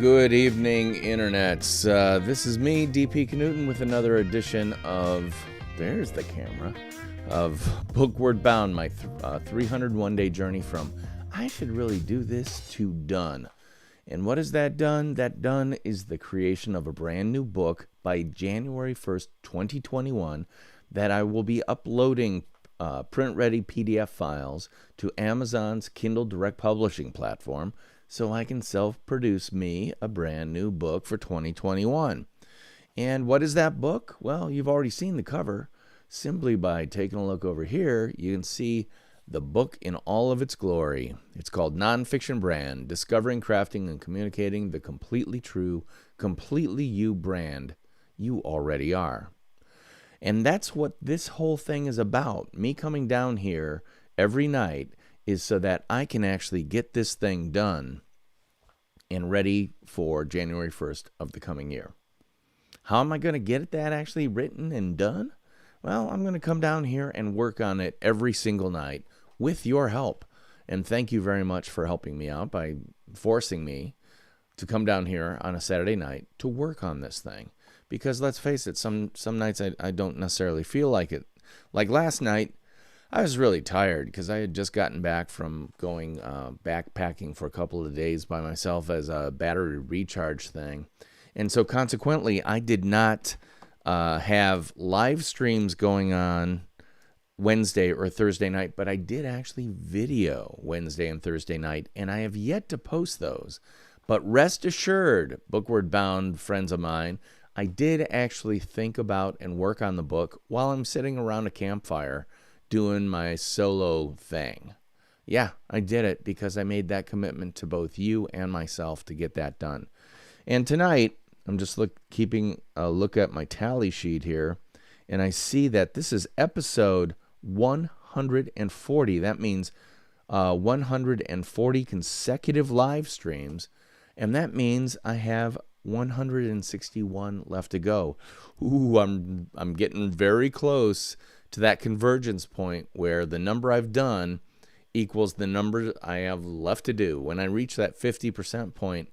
Good evening, internets. This is me, DP Knudten, with another edition of, there's the camera, of BOOKWARD BOUND, my 301-day journey from I should really do this to done. And what is that done? That done is the creation of a brand new book by January 1st, 2021, that I will be uploading print-ready PDF files to Amazon's Kindle Direct Publishing platform, so I can self-produce me a brand new book for 2021. And what is that book? Well, you've already seen the cover. Simply by taking a look over here, you can see the book in all of its glory. It's called NONFICTION BRAND, Discovering, Crafting, and Communicating the Completely True, Completely You brand you already are. And that's what this whole thing is about. Me coming down here every night is so that I can actually get this thing done and ready for January 1st of the coming year. How am I going to get that actually written and done? Well, I'm going to come down here and work on it every single night with your help. And thank you very much for helping me out by forcing me to come down here on a Saturday night to work on this thing. Because let's face it, some nights I don't necessarily feel like it. Like last night, I was really tired because I had just gotten back from going backpacking for a couple of days by myself as a battery recharge thing. And so consequently, I did not have live streams going on Wednesday or Thursday night, but I did actually video Wednesday and Thursday night, and I have yet to post those. But rest assured, BOOKWARD BOUND friends of mine, I did actually think about and work on the book while I'm sitting around a campfire doing my solo thing. Yeah, I did it because I made that commitment to both you and myself to get that done. And tonight, I'm just keeping a look at my tally sheet here, and I see that this is episode 140. That means 140 consecutive live streams, and that means I have 161 left to go. Ooh, I'm getting very close to that convergence point where the number I've done equals the number I have left to do. When I reach that 50% point,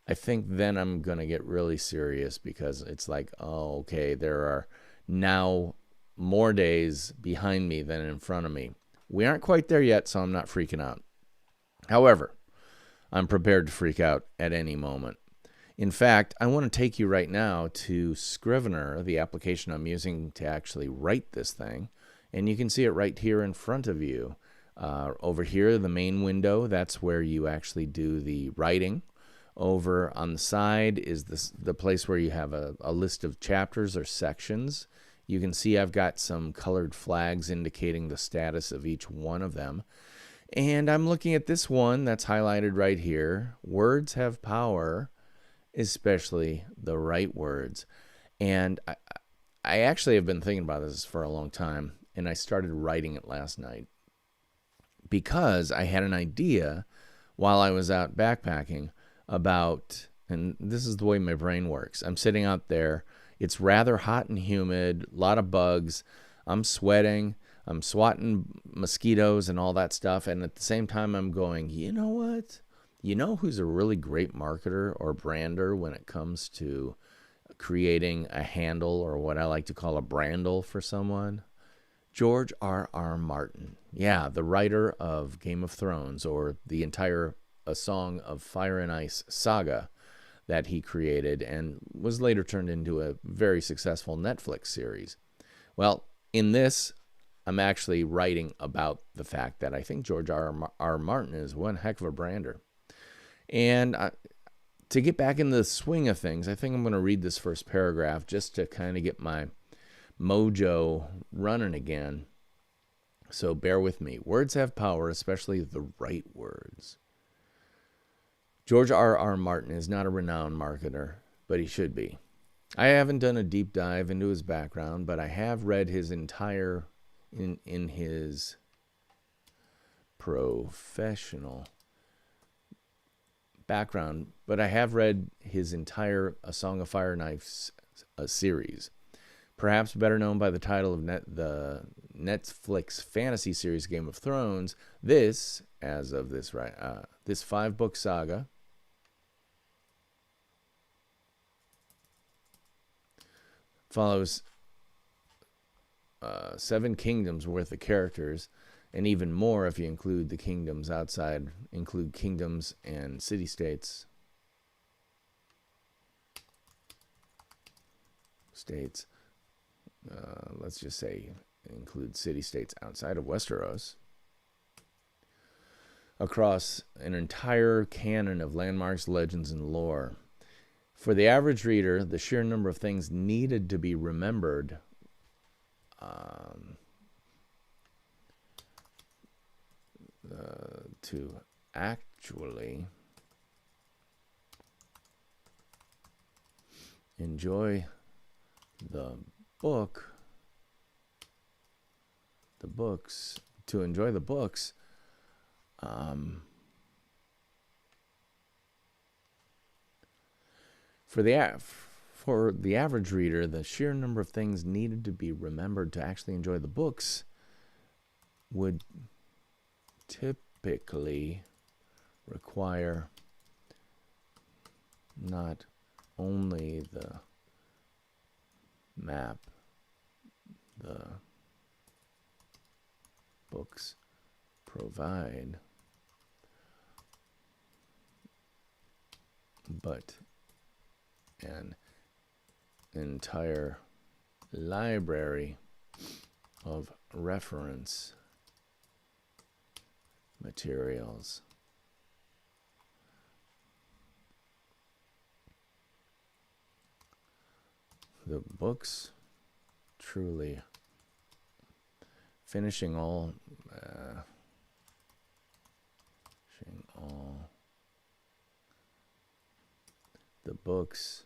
I think then I'm going to get really serious because it's like, oh, okay, there are now more days behind me than in front of me. We aren't quite there yet, so I'm not freaking out. However, I'm prepared to freak out at any moment. In fact, I want to take you right now to Scrivener, the application I'm using to actually write this thing. And you can see it right here in front of you. Over here, the main window, that's where you actually do the writing. Over on the side is the place where you have a list of chapters or sections. You can see I've got some colored flags indicating the status of each one of them. And I'm looking at this one that's highlighted right here. Words have power, especially the right words. And I actually have been thinking about this for a long time, and I started writing it last night because I had an idea while I was out backpacking about, and this is the way my brain works. I'm sitting out there. It's rather hot and humid, a lot of bugs. I'm sweating. I'm swatting mosquitoes and all that stuff. And at the same time, I'm going, you know what? You know who's a really great marketer or brander when it comes to creating a handle, or what I like to call a brandle for someone? George R.R. Martin. Yeah, the writer of Game of Thrones, or the entire A Song of Fire and Ice saga that he created and was later turned into a very successful Netflix series. Well, in this, I'm actually writing about the fact that I think George R.R. Martin is one heck of a brander. And to get back in the swing of things, I think I'm going to read this first paragraph just to kind of get my mojo running again. So bear with me. Words have power, especially the right words. George R.R. Martin is not a renowned marketer, but he should be. I haven't done a deep dive into his background, but I have read his entire, in his professional background, but I have read his entire A Song of Fire and Ice series, perhaps better known by the title of the Netflix fantasy series Game of Thrones. This, as of this 5-book saga, follows 7 kingdoms worth of characters, and even more if you include the kingdoms outside, include kingdoms and city-states. Let's just say include city-states outside of Westeros, across an entire canon of landmarks, legends, and lore. For the average reader, the sheer number of things needed to be remembered to actually enjoy the books, for the average reader, the sheer number of things needed to be remembered to actually enjoy the books would typically require not only the map the books provide, but an entire library of reference materials. The books truly finishing all the books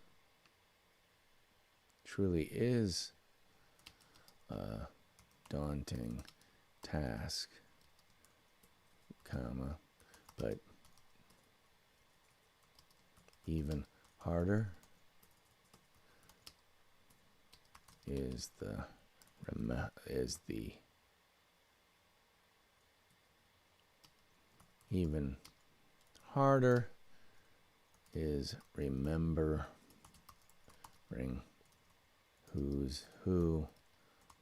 truly is a daunting task, but even harder is the even harder is remembering who's who,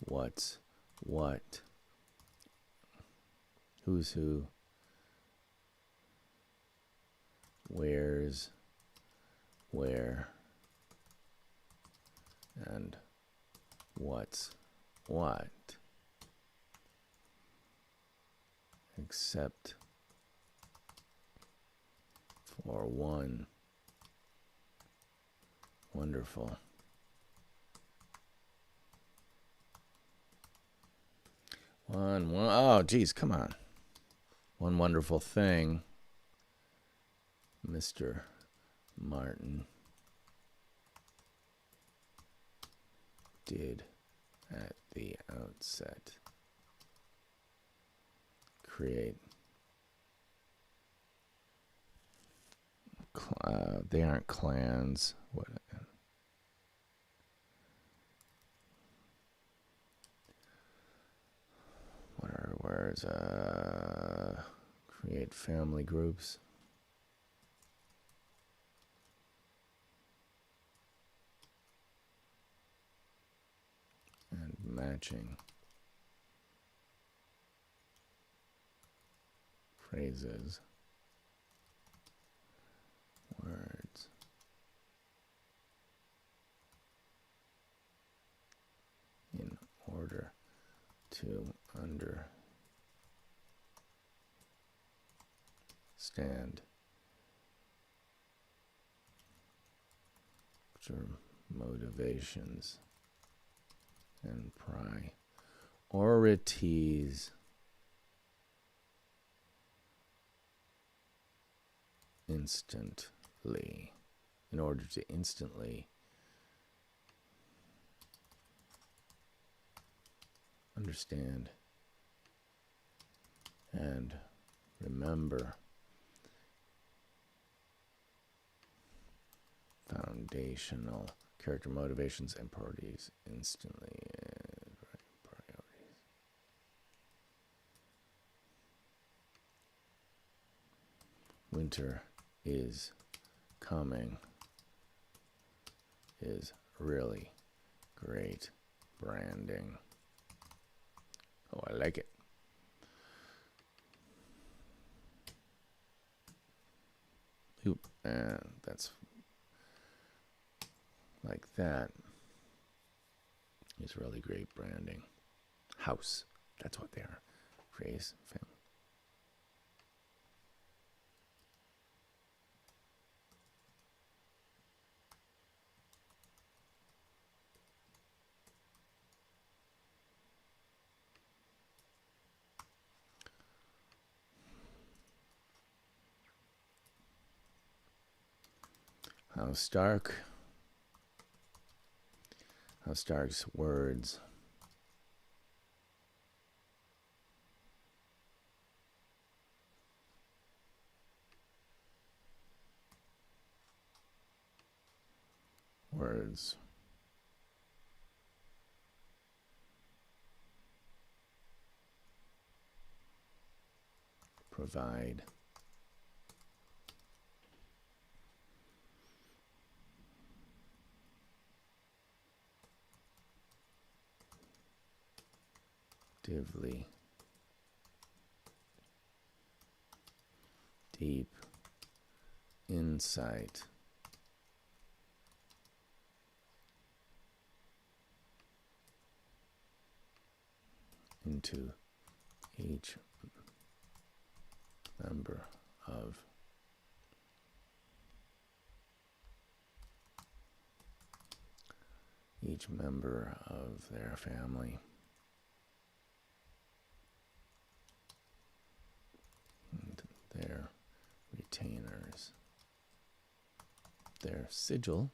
what's what, who's who, where's where, and what's what, except for one wonderful oh geez, come on. One wonderful thing Mr. Martin did at the outset: create they aren't clans. What? What are words? Create family groups. And matching phrases, words, in order to understand your motivations and priorities instantly, in order to instantly understand and remember foundational character motivations and priorities instantly. Priorities. Winter is coming is really Great branding. Oh, I like it. Oop, and that's like that. It's really great branding. House, that's what they are. Phrase, family. How Stark. How Stark's words. Words. Provide. Dively. Deep insight into each member of their family. And their retainers. Their sigil.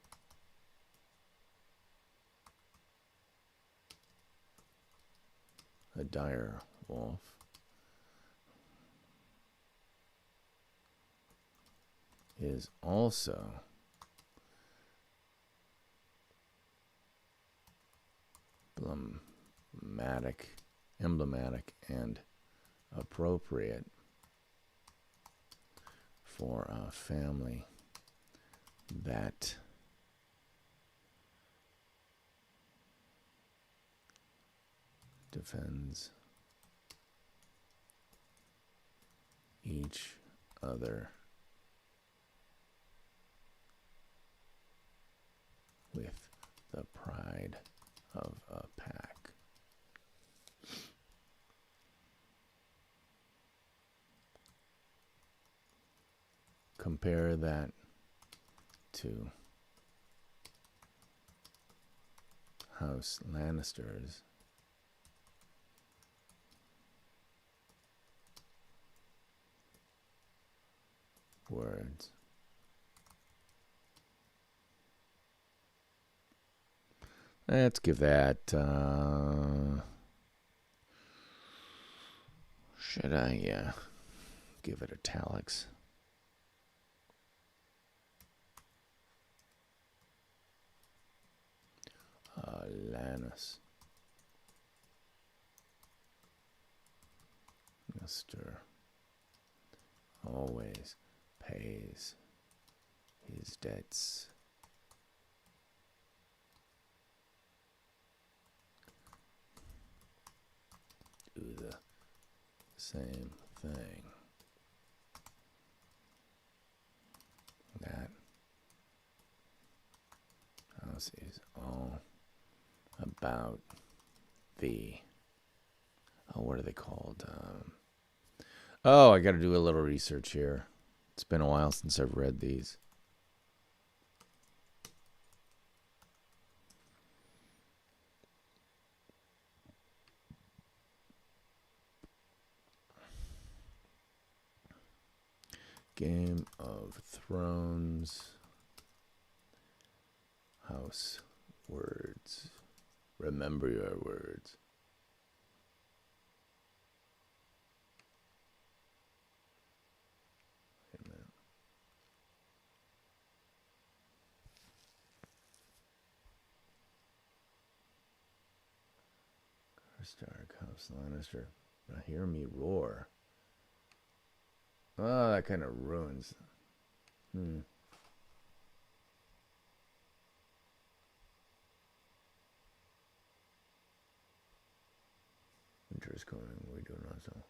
A dire wolf. Is also emblematic and appropriate for a family that defends each other with the pride of a pack. Compare that to House Lannister's words. Let's give that, should I give it italics? Lannister always pays his debts. Do the same thing. That house is all about the, oh, what are they called? Oh, I got to do a little research here. It's been a while since I've read these. Game of Thrones. House words. Remember your words. Wait a minute. Stark, House Lannister. Now hear me roar. Oh, that kind of ruins. is coming. We do not know.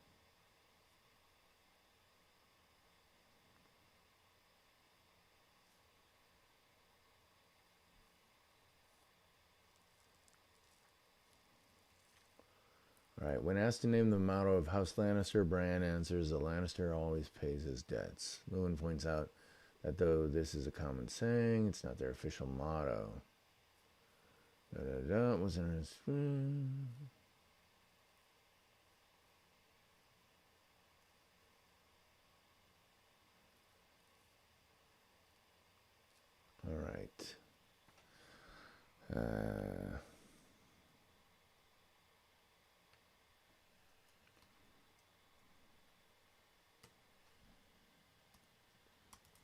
All right. When asked to name the motto of House Lannister, Bran answers, "The Lannister always pays his debts." Lewin points out that though this is a common saying, it's not their official motto. Wasn't his. All right.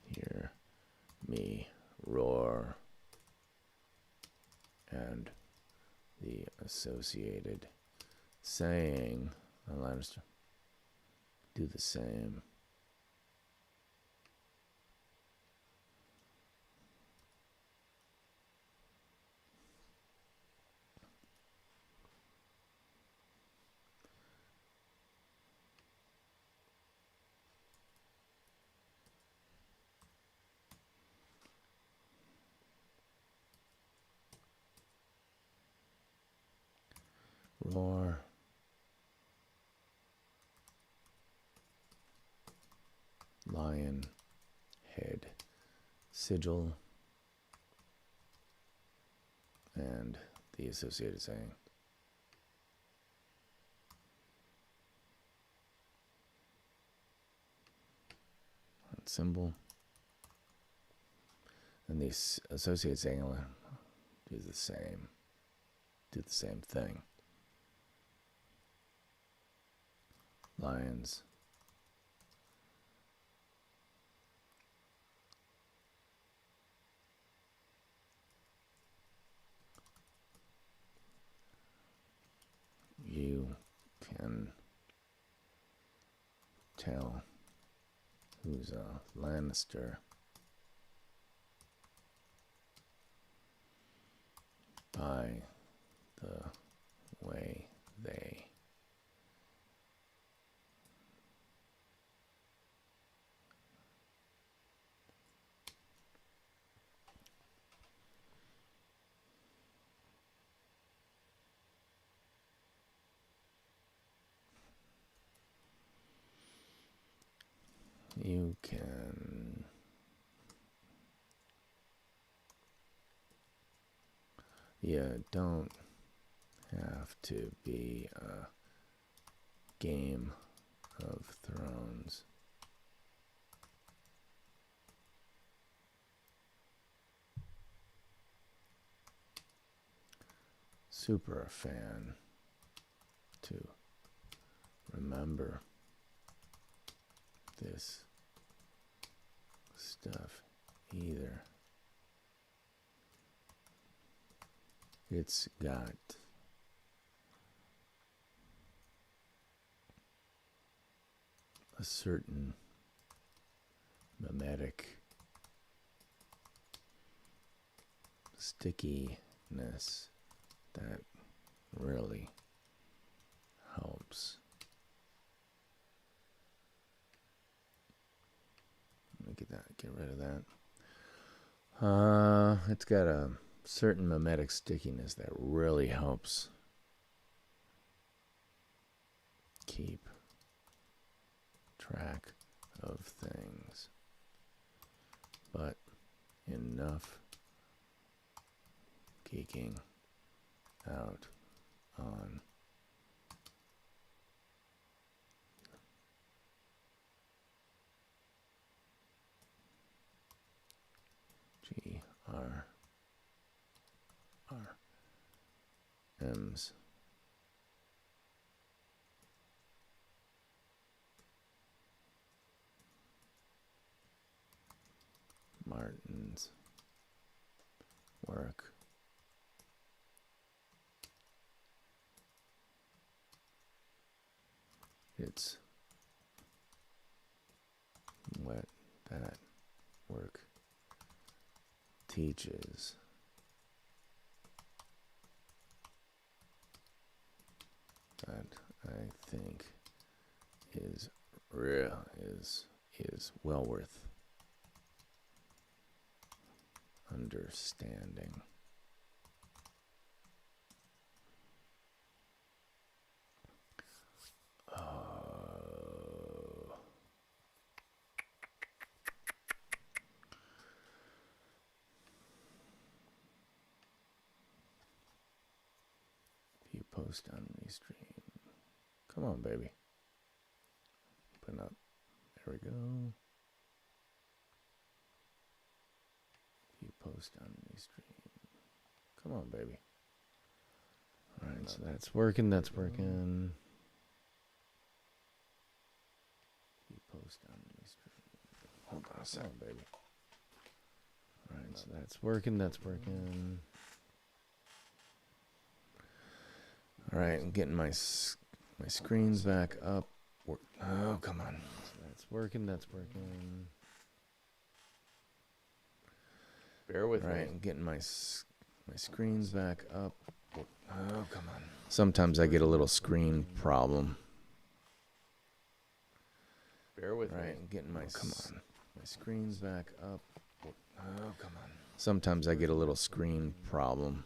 Hear me roar, and the associated saying, the Lannister do the same. Roar. Lion. Head. Sigil. And the associated saying. Symbol. And the associated saying do the same. Do the same thing. Lions. You can tell who's a Lannister by the way they you can don't have to be a Game of Thrones super fan to remember this stuff either. It's got a certain mimetic stickiness that really helps. Let me get rid of that. It's got a certain mimetic stickiness that really helps keep track of things. But enough geeking out on GRRM's Martin's work. It's what that work teaches. That I think is real is well worth understanding. View post on restream. Come on, baby. Open up. There we go. View post on restream. Come on, baby. All right, so that's working. That's working. View post on restream. Hold on a second, baby. All right, so that's working. That's working. All right, I'm getting my screens back up. Oh, come on. So that's working. That's working. Bear with me. All right, I'm getting my screens back up. Oh, come on. Sometimes I get a little screen problem. Bear with me. All right, I'm getting my screens back up. Oh, come on. Sometimes I get a little screen problem.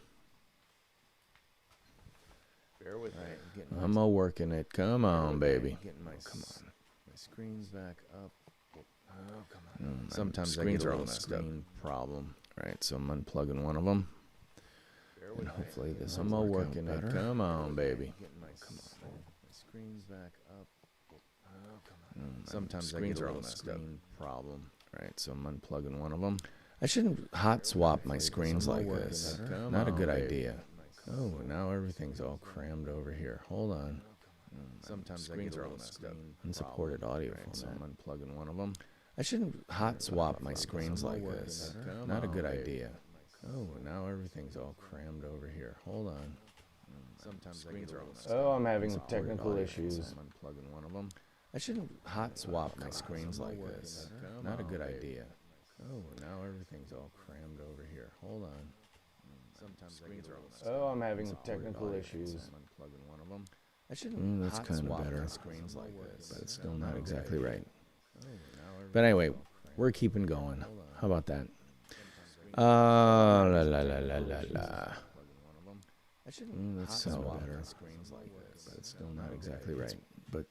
Bear with me. I'm all working it. Come on, baby. Come on. My screen's back up. Oh, come on. Sometimes I get a little screen problem. All right, so I'm unplugging one of them. And hopefully this will work out better. Come on, baby. Come on. My screen's back up. Oh, come on. Sometimes I get a little screen problem. All right, so I'm unplugging one of them. I shouldn't hot swap my screens like this. Not a good idea. Oh, now everything's all crammed over here. Hold on. Sometimes I get a little screen unsupported audio format. So I'm unplugging one of them. I shouldn't hot swap my screens like this. Not a good idea. Oh, now everything's all crammed over here. Hold on. Sometimes screens are almost. Oh, I'm having technical issues. I'm unplugging one of them. I shouldn't hot swap my screens like this. Not a good idea. Oh, now everything's all crammed over here. Hold on. Sometimes screens are almost. Oh, I'm having technical issues. I'm unplugging one of them. I shouldn't. That's kind of better. Screens like this, but it's still not exactly right. But anyway, we're keeping going. How about that? La la la la la la. That sounds better. But it's still not exactly right. But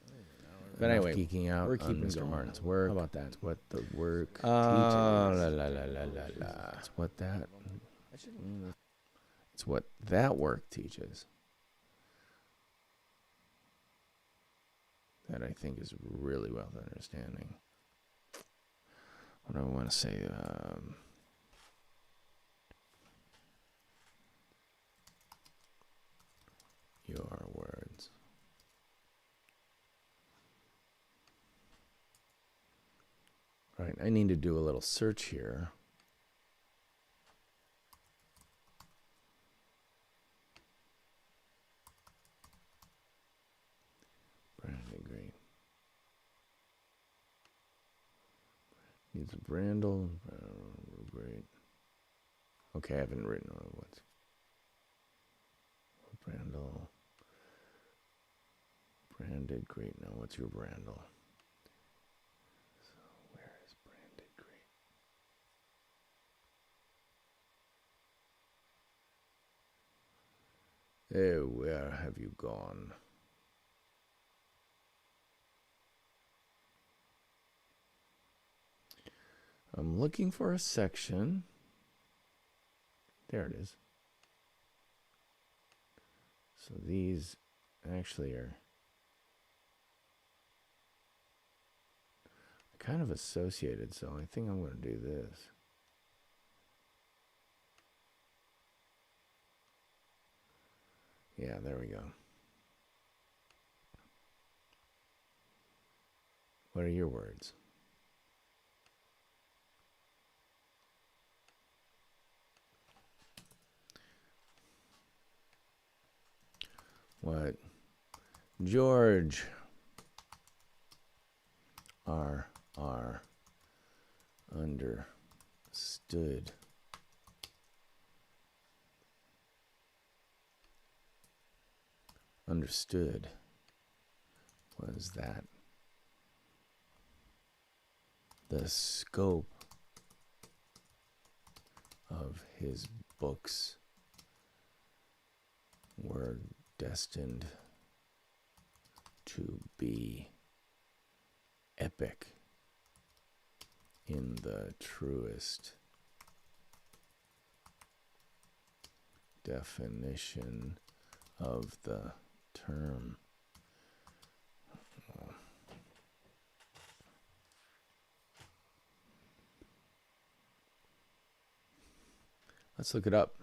anyway, geeking out. We're keeping Mr. Martin's work. How about that? It's what the work teaches. La la la la la la. It's what that. It's what that work teaches. That I think is really well understanding. What do I want to say? Your words. Right, I need to do a little search here. Branding great. Needs a brandle. Great. Okay, I haven't written on what's brandle. Branded great. Now, what's your brandle? So, where is branded great? Hey, where have you gone? I'm looking for a section. There it is. So these actually are kind of associated, so I think I'm going to do this. Yeah, there we go. What are your words? What George R. Understood. Understood was that the scope of his books were destined to be epic in the truest definition of the term. Let's look it up.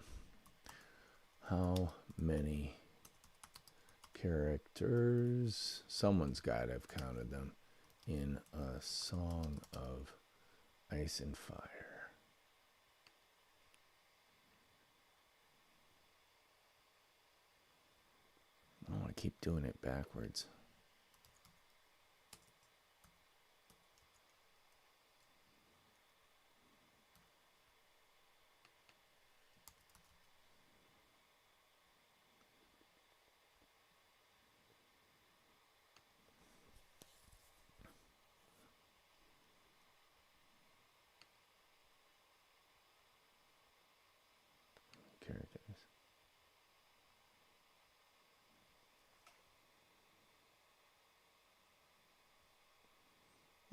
How many characters? Someone's got to have counted them in a song of ice and fire. I don't want to keep doing it backwards. Characters.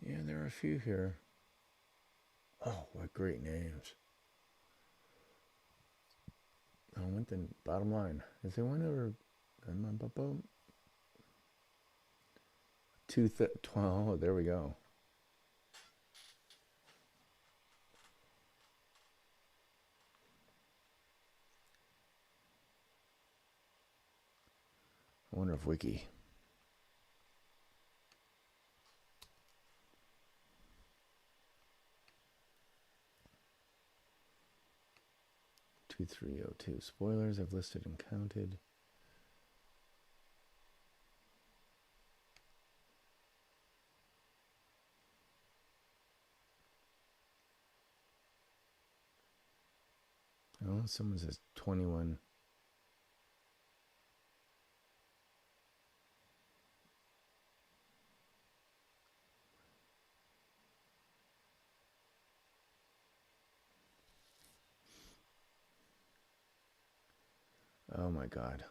Yeah, there are a few here. Oh, what great names. I went the bottom line. Is there one over 12? Oh, there we go. I wonder if Wiki. (2302) spoilers I've listed and counted. Oh, someone says 21. Oh my God.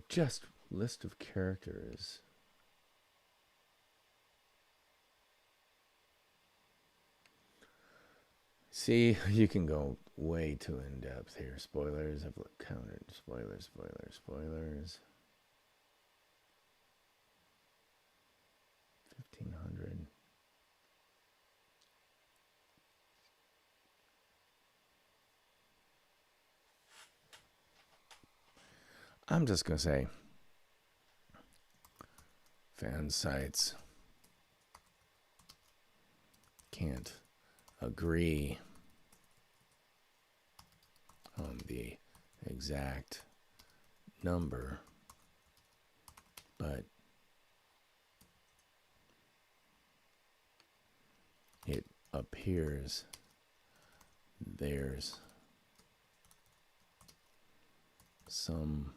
Just list of characters. See, you can go way too in depth here. Spoilers, I've counted. Spoilers, spoilers, spoilers. 1,500. I'm just going to say fan sites can't agree on the exact number, but it appears there's some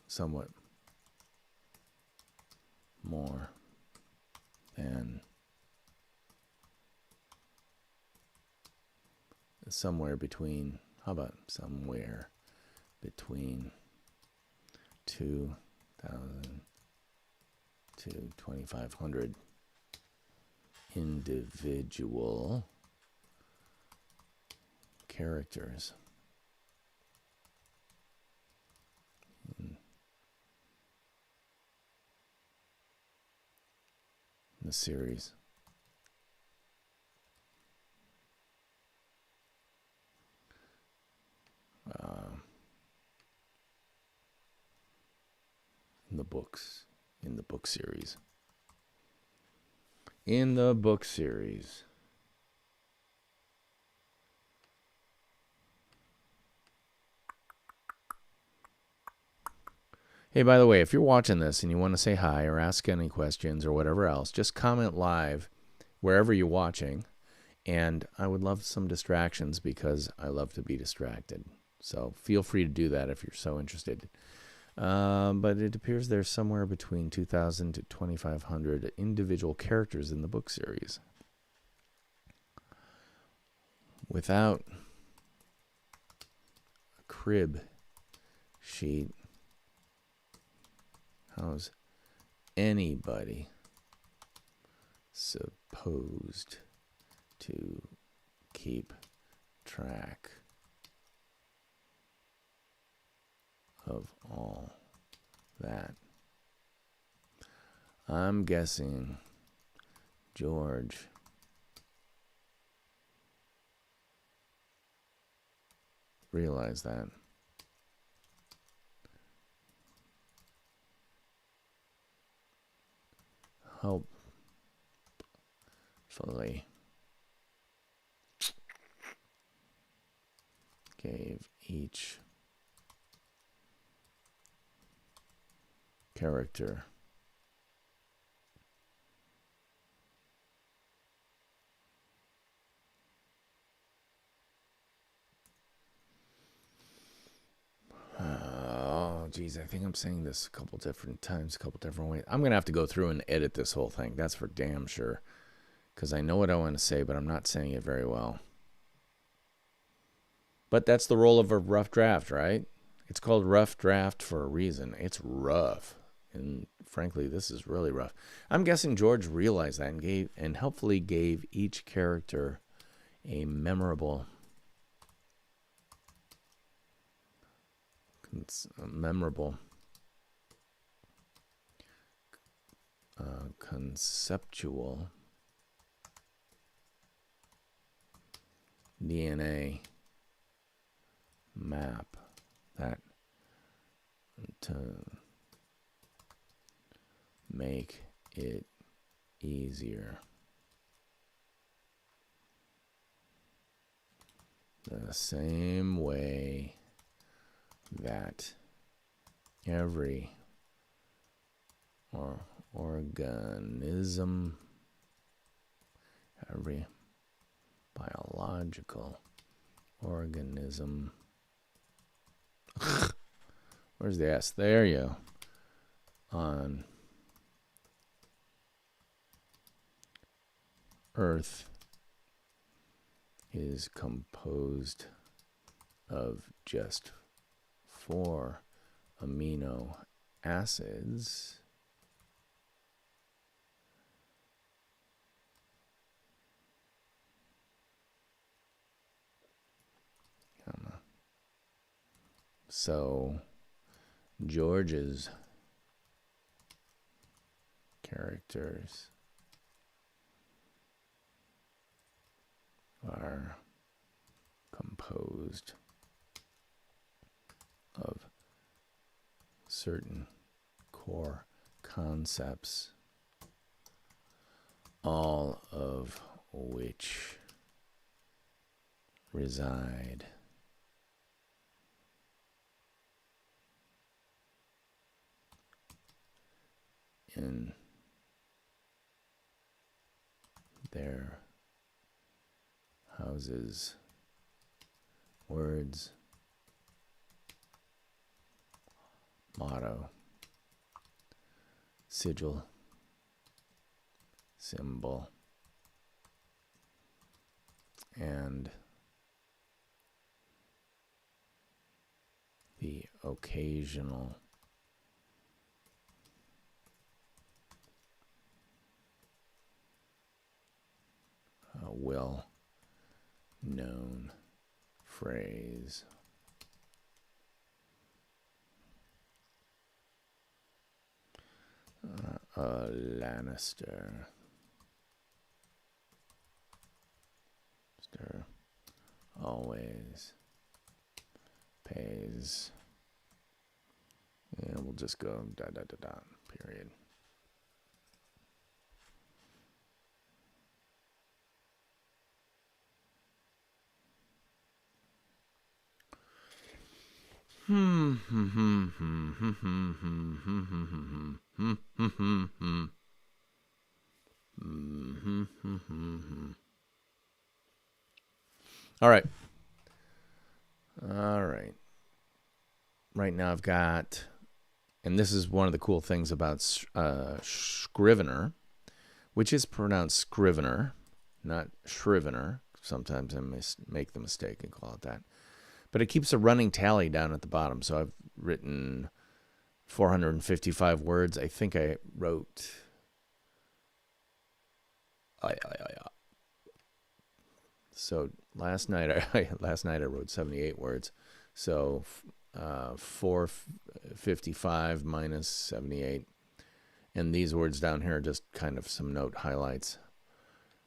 somewhat more than somewhere between, how about somewhere between 2,000 to 2,500 individual characters in the series. In the books, in the book series. In the book series. Hey, by the way, if you're watching this and you want to say hi or ask any questions or whatever else, just comment live wherever you're watching. And I would love some distractions because I love to be distracted. So feel free to do that if you're so interested. But it appears there's somewhere between 2,000 to 2,500 individual characters in the book series. Without a crib sheet, how's anybody supposed to keep track of all that? I'm guessing George realized that. Hopefully gave each character oh geez, I think I'm saying this a couple different times, a couple different ways. I'm gonna have to go through and edit this whole thing, that's for damn sure, because I know what I want to say, but I'm not saying it very well. But that's the role of a rough draft, right? It's called rough draft for a reason. It's rough. And frankly, this is really rough. I'm guessing George realized that and helpfully gave each character a memorable conceptual DNA map that to make it easier. The same way that every organism, every biological organism, where's the S? There you go. On Earth is composed of just 4 amino acids. So George's characters are composed of certain core concepts, all of which reside in their houses, words, motto, sigil, symbol, and the occasional well-known phrase. A Lannister always pays. And we'll just go ... period. All right. right now I've got, and this is one of the cool things about Scrivener, which is pronounced Scrivener, not Scrivener. Sometimes I make the mistake and call it that. But it keeps a running tally down at the bottom. So I've written 455 words. I think I wrote... So last night I wrote 78 words. So 455 minus 78. And these words down here are just kind of some note highlights.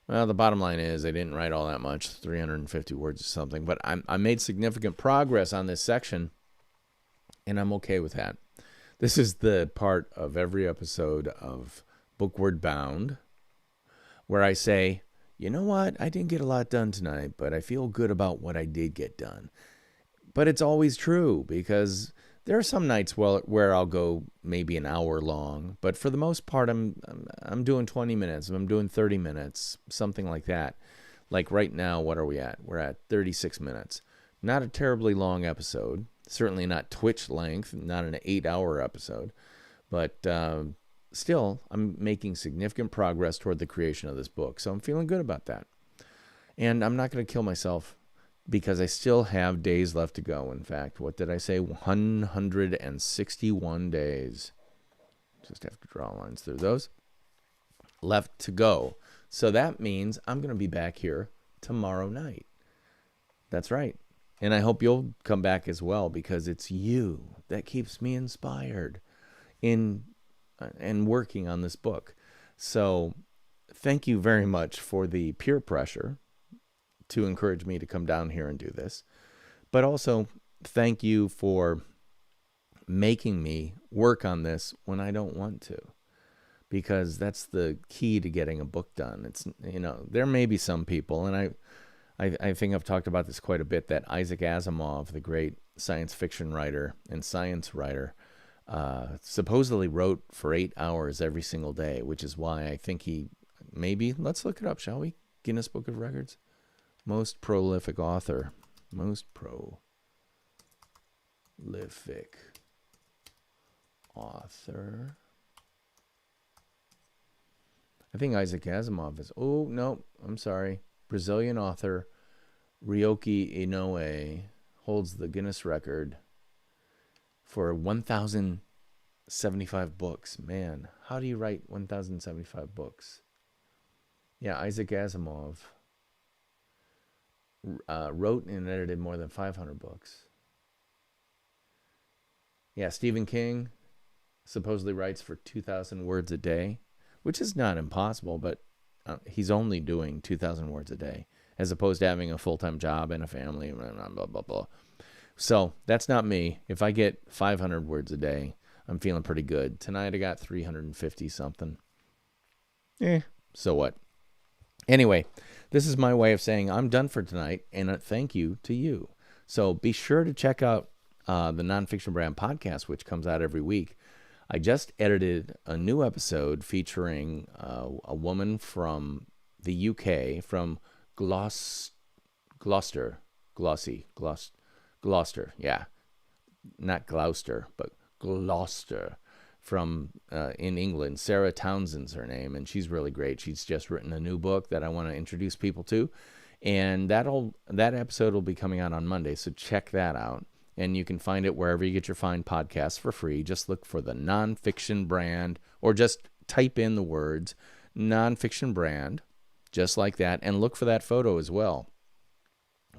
Well, the bottom line is I didn't write all that much, 350 words or something. But I made significant progress on this section, and I'm okay with that. This is the part of every episode of BOOKWARD BOUND where I say, you know what, I didn't get a lot done tonight, but I feel good about what I did get done. But it's always true, because there are some nights where I'll go maybe an hour long, but for the most part, I'm doing 20 minutes, I'm doing 30 minutes, something like that. Like right now, what are we at? We're at 36 minutes. Not a terribly long episode, certainly not Twitch length, not an 8-hour episode, but still, I'm making significant progress toward the creation of this book, so I'm feeling good about that. And I'm not going to kill myself, because I still have days left to go. In fact, what did I say? 161 days. Just have to draw lines through those. Left to go. So that means I'm going to be back here tomorrow night. That's right. And I hope you'll come back as well, because it's you that keeps me inspired in and working on this book. So thank you very much for the peer pressure to encourage me to come down here and do this. But also, thank you for making me work on this when I don't want to, because that's the key to getting a book done. It's, you know, there may be some people, and I think I've talked about this quite a bit, that Isaac Asimov, the great science fiction writer and science writer, supposedly wrote for 8 hours every single day, which is why I think he maybe, let's look it up, shall we? Guinness Book of Records. Most prolific author. Most prolific author. I think Isaac Asimov is... Oh, no, I'm sorry. Brazilian author Ryoki Inoue holds the Guinness record for 1,075 books. Man, how do you write 1,075 books? Yeah, Isaac Asimov wrote and edited more than 500 books. Yeah, Stephen King supposedly writes for 2,000 words a day, which is not impossible, but he's only doing 2,000 words a day, as opposed to having a full-time job and a family, blah, blah, blah, blah. So that's not me. If I get 500 words a day, I'm feeling pretty good. Tonight I got 350-something. So what? Anyway, this is my way of saying I'm done for tonight, and a thank you to you. So be sure to check out the Nonfiction Brand podcast, which comes out every week. I just edited a new episode featuring a woman from the UK, from Gloucester, yeah. Not Gloucester, but Gloucester, from in England. Sarah Townsend's her name, and she's really great. She's just written a new book that I want to introduce people to, and that episode will be coming out on Monday, so check that out. And you can find it wherever you get your fine podcasts for free. Just look for the Nonfiction Brand, or just type in the words Nonfiction Brand, just like that, and look for that photo as well,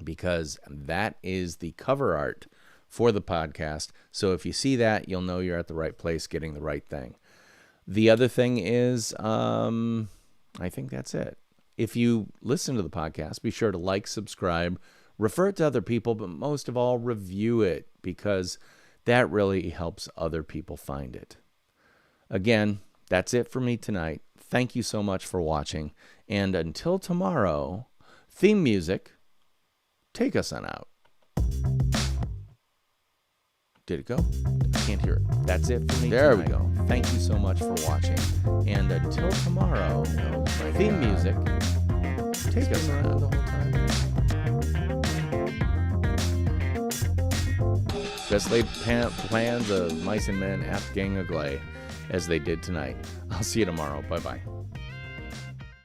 because that is the cover art for the podcast. So if you see that, you'll know you're at the right place, getting the right thing. The other thing is, I think that's it. If you listen to the podcast, be sure to like, subscribe, refer it to other people, but most of all, review it, because that really helps other people find it. Again, that's it for me tonight. Thank you so much for watching. And until tomorrow, theme music, take us on out. Did it go? I can't hear it. That's it for me. There we go. Thank you so much for watching. And until tomorrow, theme music, take us on out. The whole time. best laid plans of mice and men apt gang agley, as they did tonight. I'll see you tomorrow. Bye-bye.